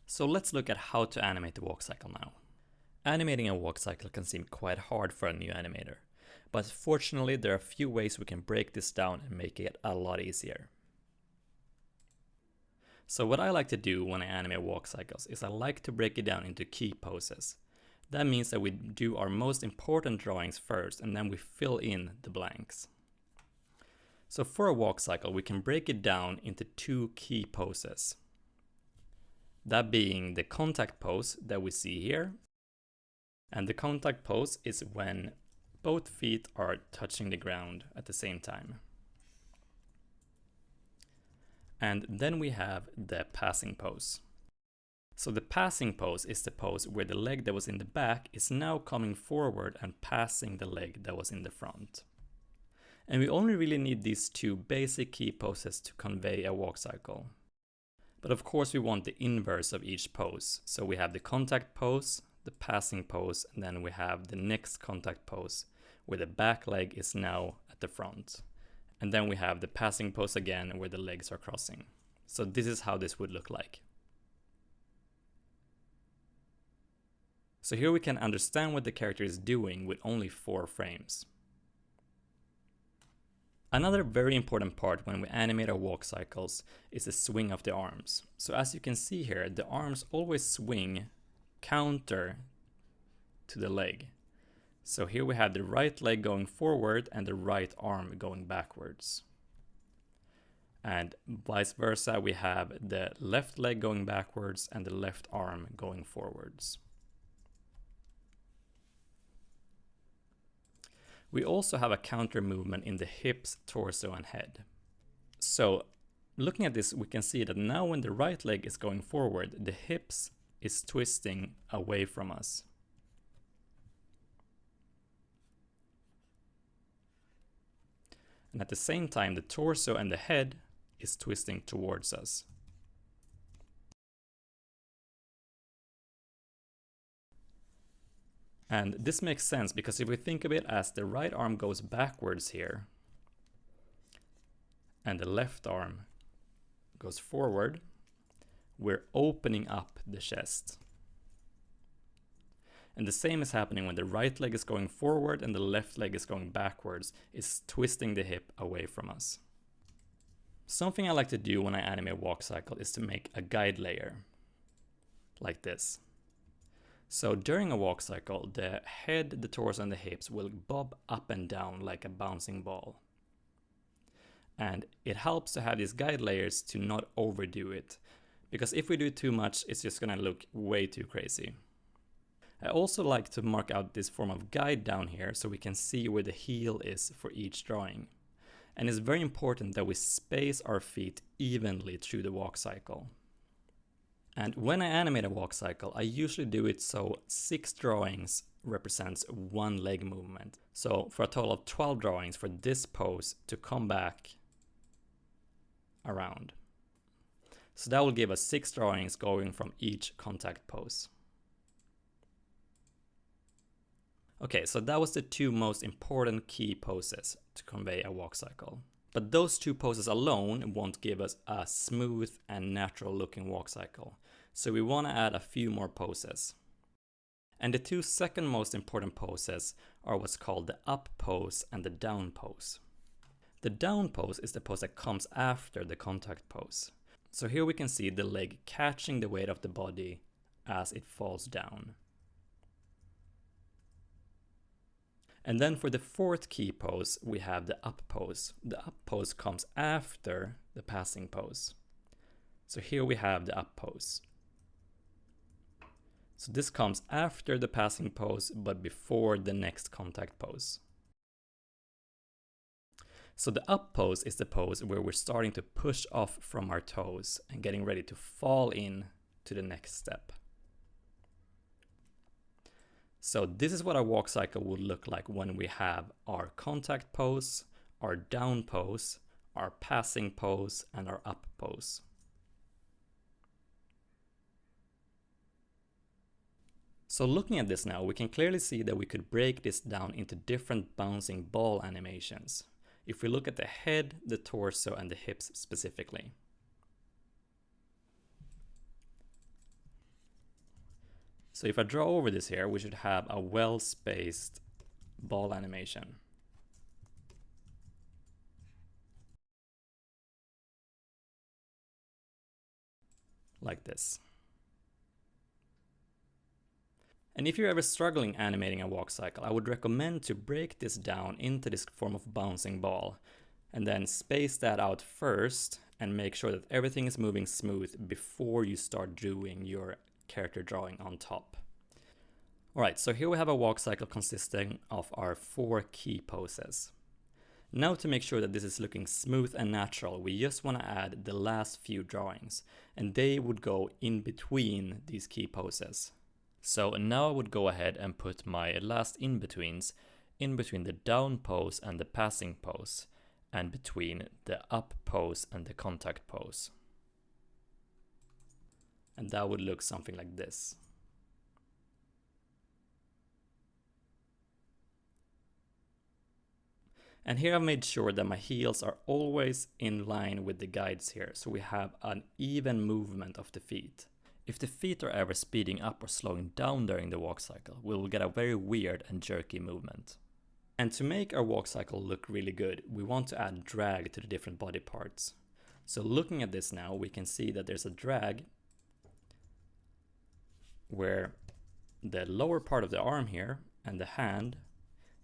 So let's look at how to animate the walk cycle now. Animating a walk cycle can seem quite hard for a new animator, but fortunately there are a few ways we can break this down and make it a lot easier. So what I like to do when I animate walk cycles is I like to break it down into key poses. That means that we do our most important drawings first and then we fill in the blanks. So for a walk cycle we can break it down into 2 key poses. That being the contact pose that we see here. And the contact pose is when both feet are touching the ground at the same time. And then we have the passing pose. So the passing pose is the pose where the leg that was in the back is now coming forward and passing the leg that was in the front. And we only really need these 2 basic key poses to convey a walk cycle. But of course we want the inverse of each pose. So we have the contact pose, the passing pose, and then we have the next contact pose where the back leg is now at the front. And then we have the passing pose again where the legs are crossing. So this is how this would look like. So here we can understand what the character is doing with only 4 frames. Another very important part when we animate our walk cycles is the swing of the arms. So as you can see here, the arms always swing counter to the leg. So here we have the right leg going forward and the right arm going backwards. And vice versa, we have the left leg going backwards and the left arm going forwards. We also have a counter movement in the hips, torso and head. So looking at this, we can see that now when the right leg is going forward, the hips is twisting away from us. And at the same time, the torso and the head is twisting towards us. And this makes sense because if we think of it as the right arm goes backwards here and the left arm goes forward, we're opening up the chest. And the same is happening when the right leg is going forward and the left leg is going backwards, it's twisting the hip away from us. Something I like to do when I animate walk cycle is to make a guide layer, like this. So during a walk cycle, the head, the torso and the hips will bob up and down like a bouncing ball. And it helps to have these guide layers to not overdo it, because if we do too much, it's just gonna look way too crazy. I also like to mark out this form of guide down here so we can see where the heel is for each drawing. And it's very important that we space our feet evenly through the walk cycle. And when I animate a walk cycle, I usually do it so 6 drawings represents 1 leg movement. So for a total of 12 drawings for this pose to come back around. So that will give us 6 drawings going from each contact pose. Okay, so that was the 2 most important key poses to convey a walk cycle. But those 2 poses alone won't give us a smooth and natural looking walk cycle. So we want to add a few more poses. And the 2 second most important poses are what's called the up pose and the down pose. The down pose is the pose that comes after the contact pose. So here we can see the leg catching the weight of the body as it falls down. And then for the 4th key pose, we have the up pose. The up pose comes after the passing pose. So here we have the up pose. So this comes after the passing pose, but before the next contact pose. So the up pose is the pose where we're starting to push off from our toes and getting ready to fall in to the next step. So this is what our walk cycle would look like when we have our contact pose, our down pose, our passing pose, and our up pose. So looking at this now, we can clearly see that we could break this down into different bouncing ball animations. If we look at the head, the torso, and the hips specifically. So if I draw over this here, we should have a well-spaced ball animation. Like this. And if you're ever struggling animating a walk cycle, I would recommend to break this down into this form of bouncing ball, and then space that out first and make sure that everything is moving smooth before you start doing your character drawing on top. Alright, so here we have a walk cycle consisting of our 4 key poses. Now to make sure that this is looking smooth and natural, we just want to add the last few drawings, and they would go in between these key poses. So now I would go ahead and put my last in-betweens in between the down pose and the passing pose, and between the up pose and the contact pose. And that would look something like this. And here I've made sure that my heels are always in line with the guides here, so we have an even movement of the feet. If the feet are ever speeding up or slowing down during the walk cycle, we will get a very weird and jerky movement. And to make our walk cycle look really good, we want to add drag to the different body parts. So looking at this now, we can see that there's a drag where the lower part of the arm here and the hand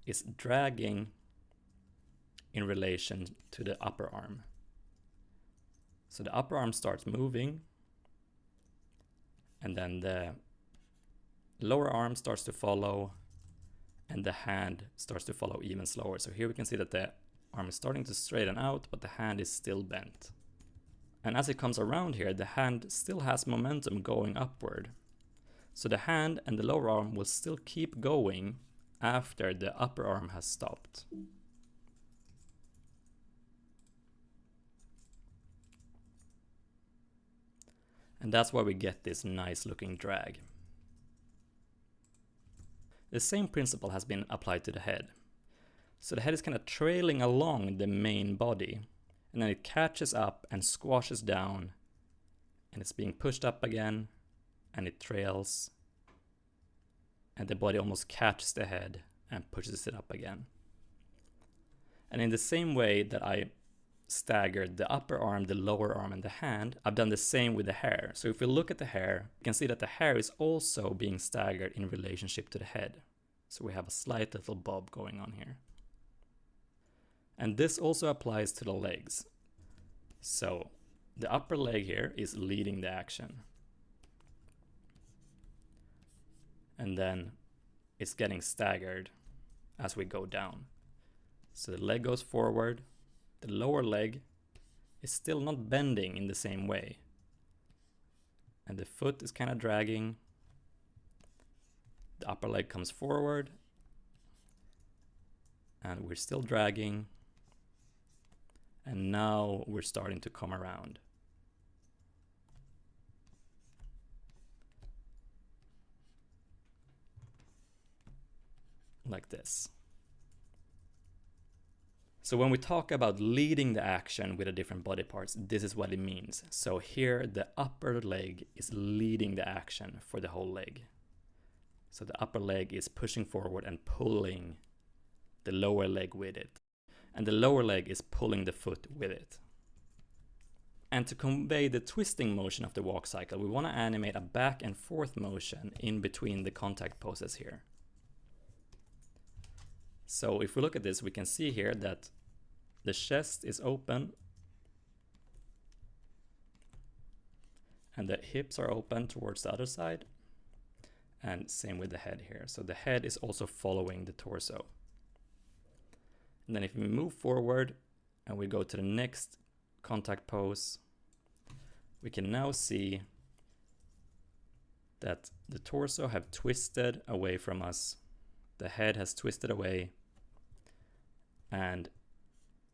is dragging in relation to the upper arm. So the upper arm starts moving, and then the lower arm starts to follow, and the hand starts to follow even slower. So here we can see that the arm is starting to straighten out, but the hand is still bent. And as it comes around here, the hand still has momentum going upward. So the hand and the lower arm will still keep going after the upper arm has stopped. And that's why we get this nice looking drag. The same principle has been applied to the head. So the head is kind of trailing along the main body, and then it catches up and squashes down, and it's being pushed up again, and it trails, and the body almost catches the head and pushes it up again. And in the same way that I staggered the upper arm, the lower arm, and the hand, I've done the same with the hair. So if we look at the hair, you can see that the hair is also being staggered in relationship to the head. So we have a slight little bob going on here. And this also applies to the legs. So the upper leg here is leading the action. And then it's getting staggered as we go down. So the leg goes forward. The lower leg is still not bending in the same way. And the foot is kind of dragging. The upper leg comes forward. And we're still dragging. And now we're starting to come around. Like this. So when we talk about leading the action with the different body parts, this is what it means. So here the upper leg is leading the action for the whole leg. So the upper leg is pushing forward and pulling the lower leg with it. And the lower leg is pulling the foot with it. And to convey the twisting motion of the walk cycle, we want to animate a back and forth motion in between the contact poses here. So if we look at this, we can see here that the chest is open and the hips are open towards the other side, and same with the head here. So the head is also following the torso. And then if we move forward and we go to the next contact pose, we can now see that the torso have twisted away from us, the head has twisted away, and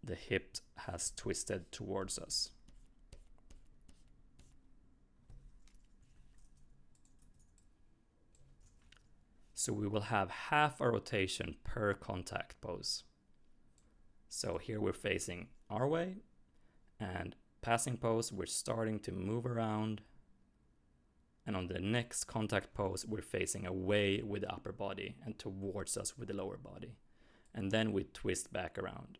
the hip has twisted towards us. So we will have half a rotation per contact pose. So here we're facing our way, and passing pose, we're starting to move around And on the next contact pose, we're facing away with the upper body and towards us with the lower body. And then we twist back around.